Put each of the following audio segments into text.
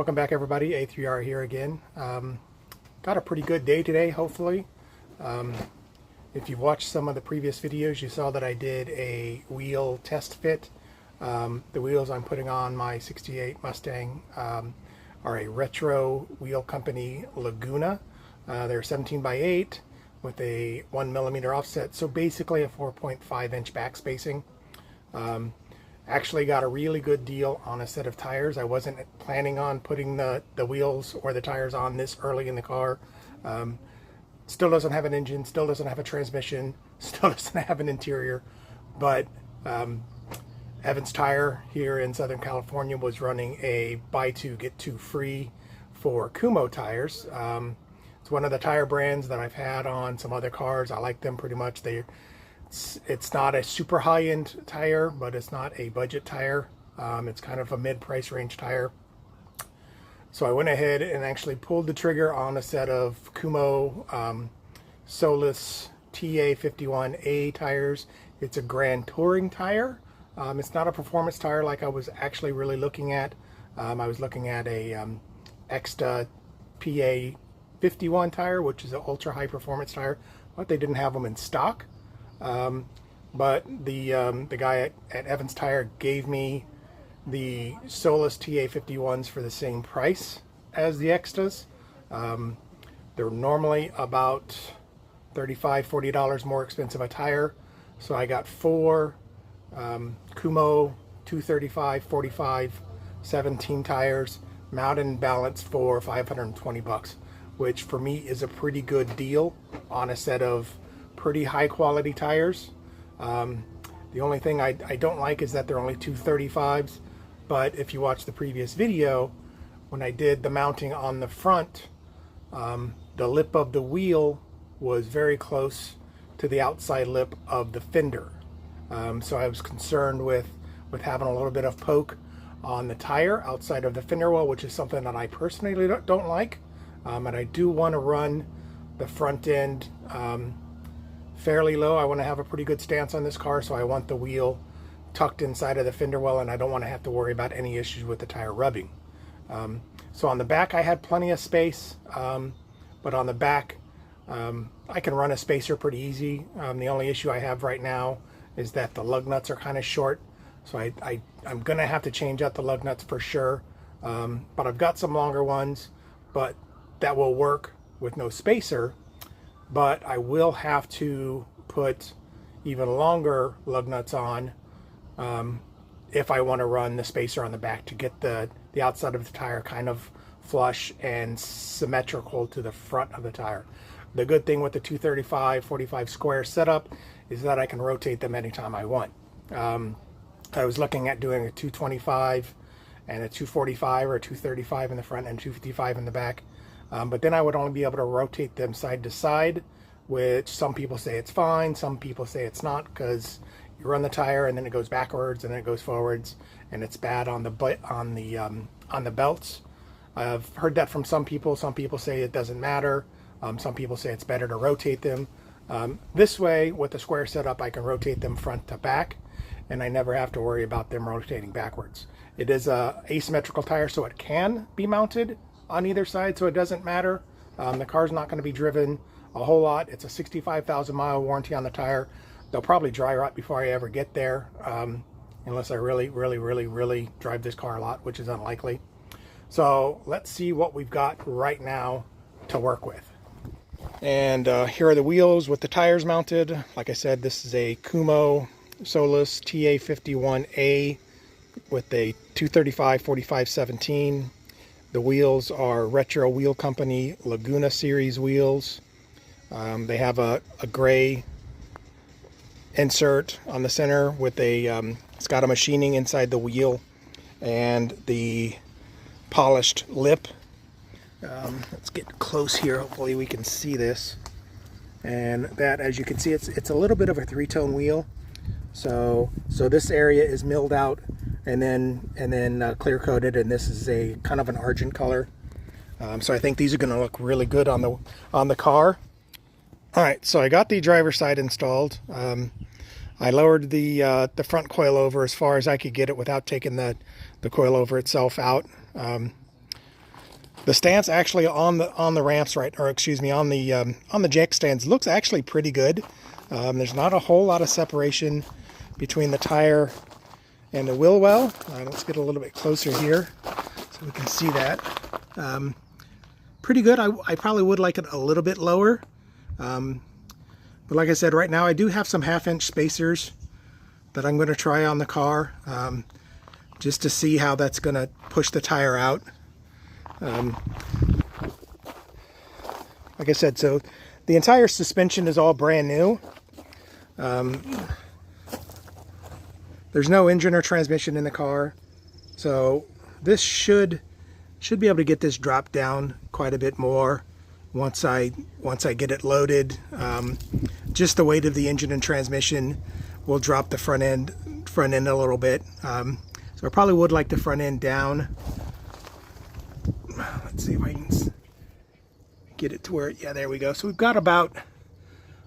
Welcome back, everybody. A3R here again. Got a pretty good day today, hopefully. If you've watched some of the previous videos, you saw that I did a wheel test fit. The wheels I'm putting on my 68 Mustang are a Retro wheel company Laguna. They're 17 by 8 with a 1mm offset, so basically a 4.5 inch back spacing. Actually got a really good deal on a set of tires. I wasn't planning on putting the wheels or the tires on this early in the car. Still doesn't have an engine, still doesn't have a transmission, still doesn't have an interior, but Evans Tire here in Southern California was running a buy two get two free for Kumho tires. It's one of the tire brands that I've had on some other cars. I like them pretty much. It's not a super high-end tire, but it's not a budget tire. It's kind of a mid-price range tire. So I went ahead and actually pulled the trigger on a set of Kumho Solus TA51A tires. It's a Grand Touring tire. It's not a performance tire like I was actually really looking at. I was looking at a Exta PA51 tire, which is an ultra high performance tire, but they didn't have them in stock. But the guy at Evans Tire gave me the Solus TA51s for the same price as the Extas. They're normally about $35–40 more expensive a tire. So I got four Kumho 235/45/17 tires, mounted and balanced for $520, which for me is a pretty good deal on a set of pretty high quality tires. The only thing I don't like is that they're only 235s, but if you watch the previous video, when I did the mounting on the front, the lip of the wheel was very close to the outside lip of the fender. So I was concerned with having a little bit of poke on the tire outside of the fender well, which is something that I personally don't like. And I do want to run the front end fairly low. I want to have a pretty good stance on this car, so I want the wheel tucked inside of the fender well, and I don't want to have to worry about any issues with the tire rubbing. So on the back I had plenty of space, but on the back I can run a spacer pretty easy. The only issue I have right now is that the lug nuts are kind of short, so I'm gonna have to change out the lug nuts for sure. But I've got some longer ones, but that will work with no spacer. But I will have to put even longer lug nuts on if I want to run the spacer on the back to get the outside of the tire kind of flush and symmetrical to the front of the tire. The good thing with the 235/45 square setup is that I can rotate them anytime I want. I was looking at doing a 225 and a 245 or a 235 in the front and 255 in the back. But then I would only be able to rotate them side to side, which some people say it's fine, some people say it's not, because you run the tire and then it goes backwards and then it goes forwards, and it's bad on the belts. I've heard that from some people. Some people say it doesn't matter. Some people say it's better to rotate them. This way, with the square setup, I can rotate them front to back, and I never have to worry about them rotating backwards. It is a asymmetrical tire, so it can be mounted on either side, so it doesn't matter. The car's not going to be driven a whole lot. It's a 65,000 mile warranty on the tire. They'll probably dry rot before I ever get there, unless I really drive this car a lot, which is unlikely. So let's see what we've got right now to work with. And here are the wheels with the tires mounted. Like I said, this is a Kumho Solus TA51A with a 235/45/17. The wheels are Retro Wheel Company Laguna series wheels. They have a gray insert on the center with it's got a machining inside the wheel and the polished lip. Let's get close here. Hopefully we can see this. And that, as you can see, it's a little bit of a three-tone wheel. So this area is milled out and then clear coated, and this is a kind of an argent color. So I think these are going to look really good on the car. All right, so I got the driver's side installed. I lowered the front coilover as far as I could get it without taking the coilover itself out. The stance actually on the ramps, right, or excuse me, on the jack stands looks actually pretty good. There's not a whole lot of separation between the tire and the wheel well. Let's get a little bit closer here so we can see that. Pretty good. I probably would like it a little bit lower. But like I said, right now I do have some 1/2-inch spacers that I'm going to try on the car just to see how that's going to push the tire out. Like I said, so the entire suspension is all brand new. There's no engine or transmission in the car, so this should be able to get this dropped down quite a bit more once I get it loaded. Just the weight of the engine and transmission will drop the front end a little bit. So I probably would like the front end down. Let's see if I can get it to where, yeah, there we go. So we've got about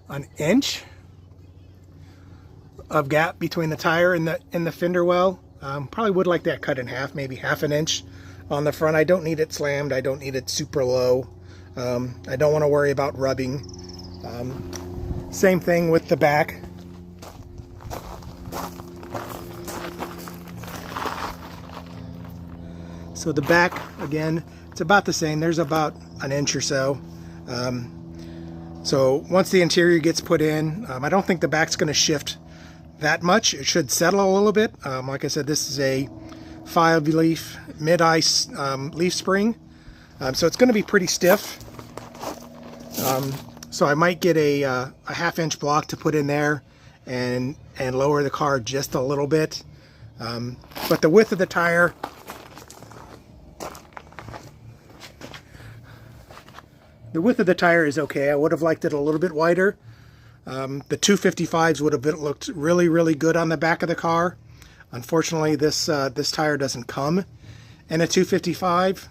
an inch of gap between the tire and the fender well. Probably would like that cut in half, maybe 1/2 inch on the front. I don't need it slammed. I don't need it super low. I don't want to worry about rubbing. Same thing with the back. So the back, again, it's about the same. There's about an inch or so. So once the interior gets put in, I don't think the back's going to shift that much. It should settle a little bit. Like I said, this is a 5-leaf mid-ice leaf spring. So it's going to be pretty stiff. So I might get a 1/2-inch block to put in there and lower the car just a little bit. But the width of the tire, is okay. I would have liked it a little bit wider. The 255s would have looked really, really good on the back of the car. Unfortunately, this tire doesn't come in a 255.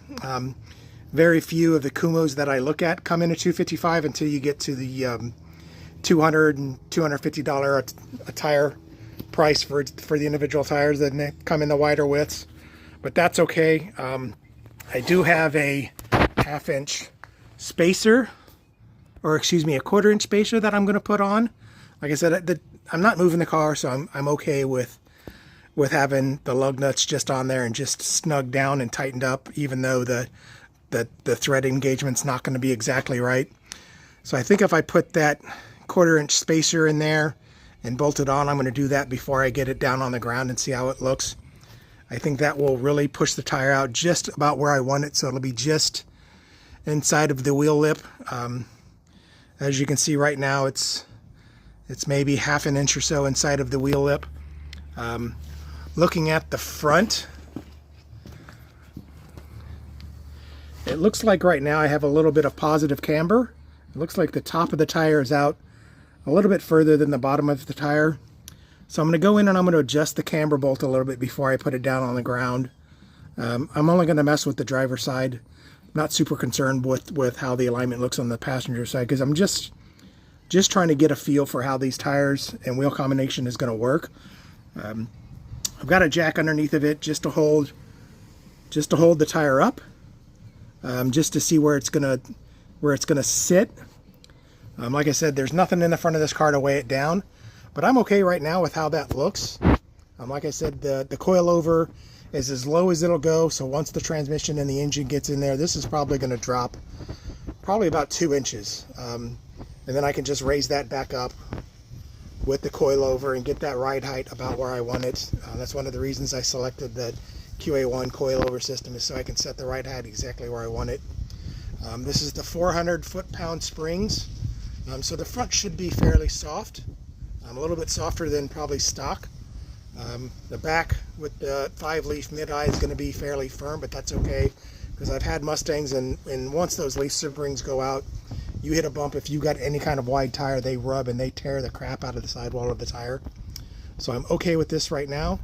Very few of the Kumos that I look at come in a 255 until you get to the $200 and $250 a tire price for the individual tires that come in the wider widths. But that's okay. I do have a 1/2-inch spacer, or excuse me, a 1/4-inch spacer that I'm going to put on. Like I said, I'm not moving the car, so I'm okay with having the lug nuts just on there and just snugged down and tightened up, even though the thread engagement's not going to be exactly right. So I think if I put that 1/4-inch spacer in there and bolt it on, I'm going to do that before I get it down on the ground and see how it looks. I think that will really push the tire out just about where I want it, so it'll be just inside of the wheel lip. As you can see right now, it's maybe 1/2 inch or so inside of the wheel lip. Looking at the front, it looks like right now I have a little bit of positive camber. It looks like the top of the tire is out a little bit further than the bottom of the tire. So I'm going to go in and I'm going to adjust the camber bolt a little bit before I put it down on the ground. I'm only going to mess with the driver's side. I'm not super concerned with how the alignment looks on the passenger side, because I'm just trying to get a feel for how these tires and wheel combination is going to work. I've got a jack underneath of it just to hold the tire up, just to see where it's gonna sit. Like I said, there's nothing in the front of this car to weigh it down, but I'm okay right now with how that looks. Like I said, the coilover is as low as it'll go, so once the transmission and the engine gets in there, this is probably going to drop probably about 2 inches, and then I can just raise that back up with the coilover and get that ride height about where I want it. That's one of the reasons I selected the QA1 coilover system, is so I can set the ride height exactly where I want it. This is the 400 foot-pound springs, so the front should be fairly soft, a little bit softer than probably stock. The back with the 5-leaf mid-eye is going to be fairly firm, but that's okay, because I've had Mustangs, and once those leaf springs go out, you hit a bump, if you got any kind of wide tire, they rub and they tear the crap out of the sidewall of the tire. So I'm okay with this right now.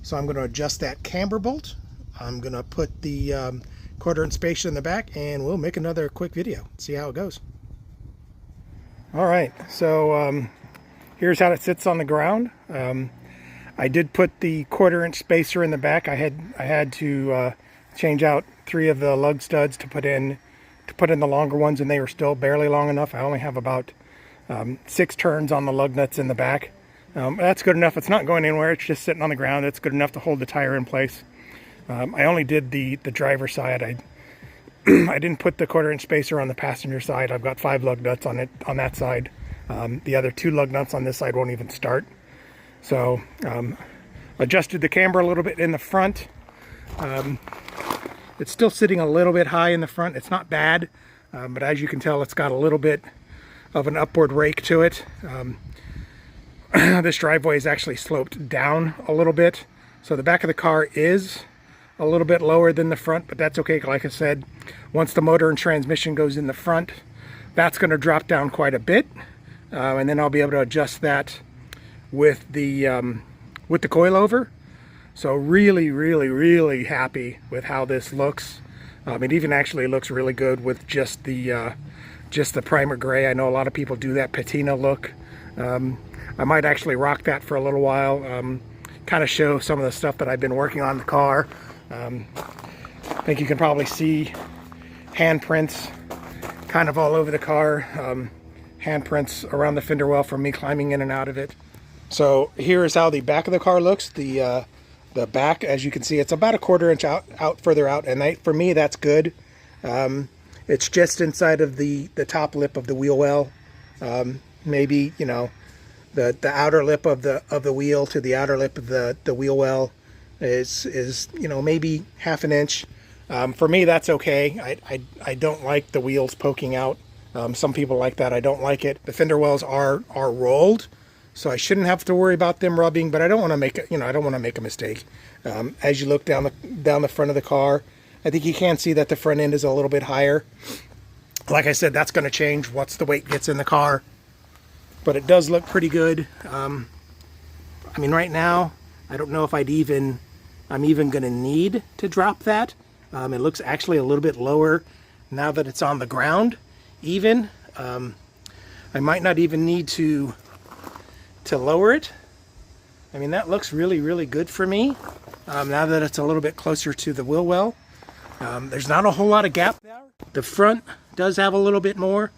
So I'm going to adjust that camber bolt. I'm going to put the 1/4-inch spacer in the back, and we'll make another quick video, see how it goes. All right, so here's how it sits on the ground. I did put the 1/4-inch spacer in the back. I had to change out 3 of the lug studs to put in the longer ones, and they were still barely long enough. I only have about 6 turns on the lug nuts in the back. That's good enough. It's not going anywhere. It's just sitting on the ground. It's good enough to hold the tire in place. I only did the driver's side. I didn't put the 1/4-inch spacer on the passenger side. I've got 5 lug nuts on that side. The other 2 lug nuts on this side won't even start. So adjusted the camber a little bit in the front. It's still sitting a little bit high in the front. It's not bad, but as you can tell, it's got a little bit of an upward rake to it. This driveway is actually sloped down a little bit, so the back of the car is a little bit lower than the front, but that's okay. Like I said, once the motor and transmission goes in the front, that's going to drop down quite a bit, and then I'll be able to adjust that with the coilover. So really happy with how this looks. It even actually looks really good with just the primer gray. I know a lot of people do that patina look. I might actually rock that for a little while, kind of show some of the stuff that I've been working on the car. I think you can probably see handprints kind of all over the car, handprints around the fender well from me climbing in and out of it. So here is how the back of the car looks. The back, as you can see, it's about a 1/4 inch out further out, and for me that's good. It's just inside of the top lip of the wheel well. Maybe, you know, the outer lip of the wheel to the outer lip of the wheel well is you know, maybe 1/2 inch. For me that's okay. I don't like the wheels poking out. Some people like that. I don't like it. The fender wells are rolled, so I shouldn't have to worry about them rubbing, but I don't want to make I don't want to make a mistake. As you look down the front of the car, I think you can see that the front end is a little bit higher. Like I said, that's going to change once the weight gets in the car, but it does look pretty good. I mean, right now, I don't know if I'm even going to need to drop that. It looks actually a little bit lower now that it's on the ground even. I might not even need to lower it. I mean, that looks really good for me, now that it's a little bit closer to the wheel well. There's not a whole lot of gap there. The front does have a little bit more.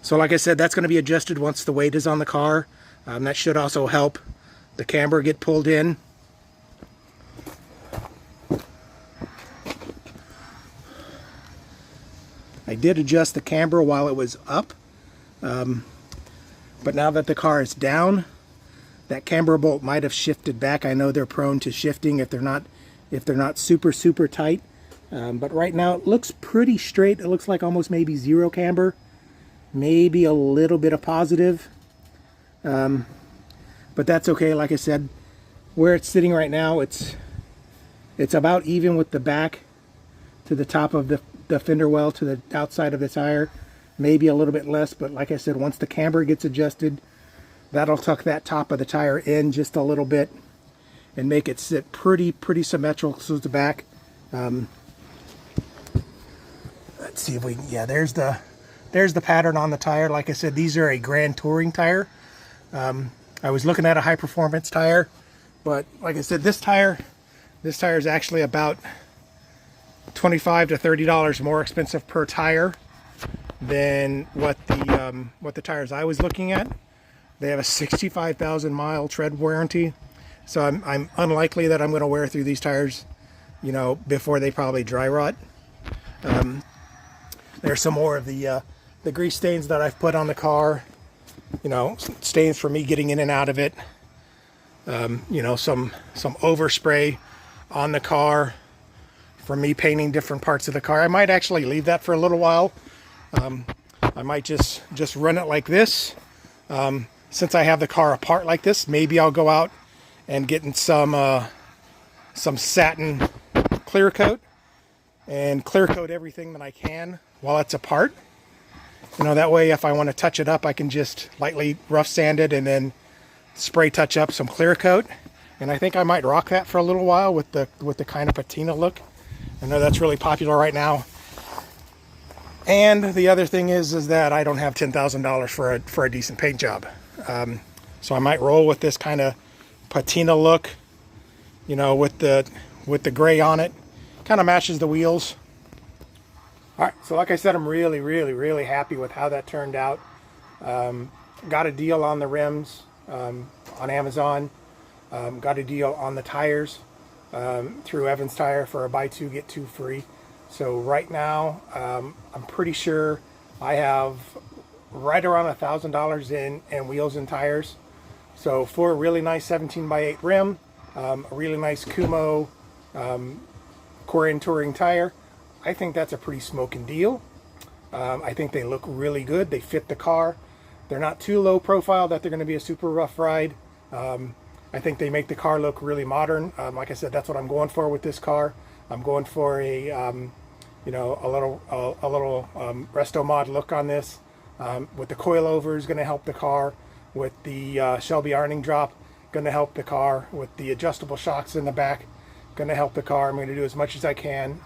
So like I said, that's going to be adjusted once the weight is on the car. That should also help the camber get pulled in. I did adjust the camber while it was up, but now that the car is down, that camber bolt might have shifted back. I know they're prone to shifting if they're not super tight, but right now it looks pretty straight. It looks like almost maybe zero camber, maybe a little bit of positive, but that's okay. Like I said, where it's sitting right now, it's about even with the back to the top of the fender well to the outside of the tire, maybe a little bit less, but like I said, once the camber gets adjusted, that'll tuck that top of the tire in just a little bit and make it sit pretty symmetrical to the back. Let's see if we can, yeah, there's the pattern on the tire. Like I said, these are a Grand Touring tire. I was looking at a high performance tire, but like I said, this tire is actually about $25 to $30 more expensive per tire than what the tires I was looking at. They have a 65,000 mile tread warranty, so I'm unlikely that I'm going to wear through these tires, you know, before they probably dry rot. There's some more of the grease stains that I've put on the car, you know, stains for me getting in and out of it. You know, some overspray on the car for me painting different parts of the car. I might actually leave that for a little while. I might just run it like this. Since I have the car apart like this, maybe I'll go out and get in some satin clear coat and clear coat everything that I can while it's apart. You know, that way if I want to touch it up, I can just lightly rough sand it and then spray touch up some clear coat. And I think I might rock that for a little while with the kind of patina look. I know that's really popular right now. And the other thing is that I don't have $10,000 for a decent paint job. So I might roll with this kind of patina look, you know, with the gray on it, kind of matches the wheels. All right, so like I said, I'm really happy with how that turned out. Got a deal on the rims on Amazon. Got a deal on the tires through Evans Tire for a buy two get two free. So right now, I'm pretty sure I have right around $1,000 in wheels and tires. So for a really nice 17x8 rim, a really nice Kumo Korean Touring tire, I think that's a pretty smoking deal. I think they look really good. They fit the car. They're not too low profile that they're going to be a super rough ride. I think they make the car look really modern. Like I said, that's what I'm going for with this car. I'm going for a you know, a little Resto mod look on this. With the coilover is going to help the car. With the Shelby Arning drop, going to help the car. With the adjustable shocks in the back, going to help the car. I'm going to do as much as I can.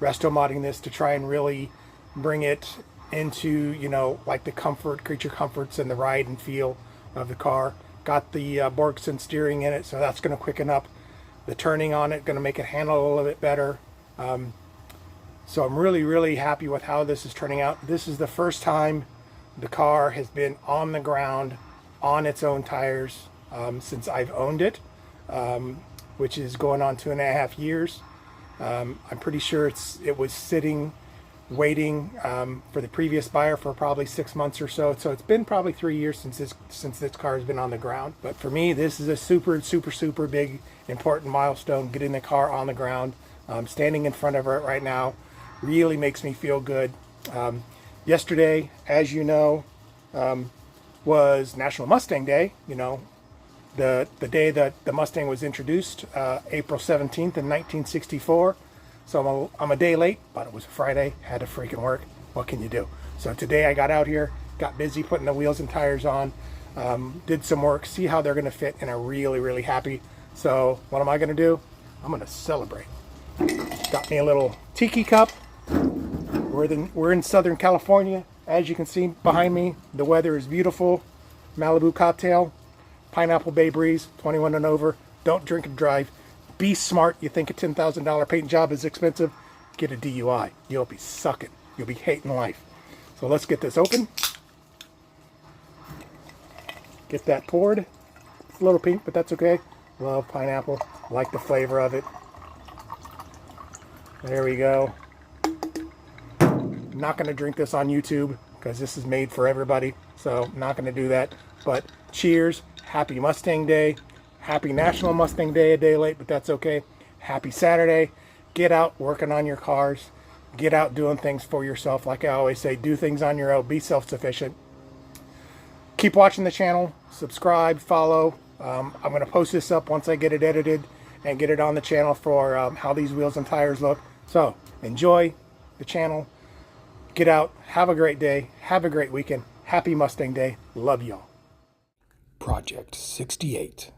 Resto modding this to try and really bring it into, you know, like the comfort, creature comforts and the ride and feel of the car. Got the Borgson steering in it, so that's going to quicken up the turning on it, going to make it handle a little bit better. So I'm really happy with how this is turning out. This is the first time the car has been on the ground on its own tires since I've owned it, which is going on 2.5 years. I'm pretty sure it was sitting waiting for the previous buyer for probably 6 months or so. So it's been probably 3 years since this car has been on the ground. But for me, this is a super big important milestone, getting the car on the ground. Standing in front of it right now really makes me feel good. Yesterday, as you know, was National Mustang Day. You know, the day that the Mustang was introduced, April 17th in 1964. So I'm a day late, but it was a Friday, had to freaking work. What can you do? So today I got out here, got busy putting the wheels and tires on, did some work, see how they're gonna fit, and I'm really happy. So what am I gonna do? I'm gonna celebrate. Got me a little tiki cup. We're in Southern California. As you can see behind me, the weather is beautiful. Malibu cocktail, Pineapple Bay Breeze, 21 and over. Don't drink and drive. Be smart. You think a $10,000 paint job is expensive? Get a DUI. You'll be sucking. You'll be hating life. So let's get this open. Get that poured. It's a little pink, but that's okay. Love pineapple. Like the flavor of it. There we go. I'm not going to drink this on YouTube because this is made for everybody. So I'm not going to do that. But cheers. Happy Mustang Day. Happy National Mustang Day, a day late, but that's okay. Happy Saturday. Get out working on your cars. Get out doing things for yourself. Like I always say, do things on your own. Be self-sufficient. Keep watching the channel. Subscribe, follow. I'm going to post this up once I get it edited and get it on the channel for how these wheels and tires look. So enjoy the channel. Get out. Have a great day. Have a great weekend. Happy Mustang Day. Love y'all. Project 68.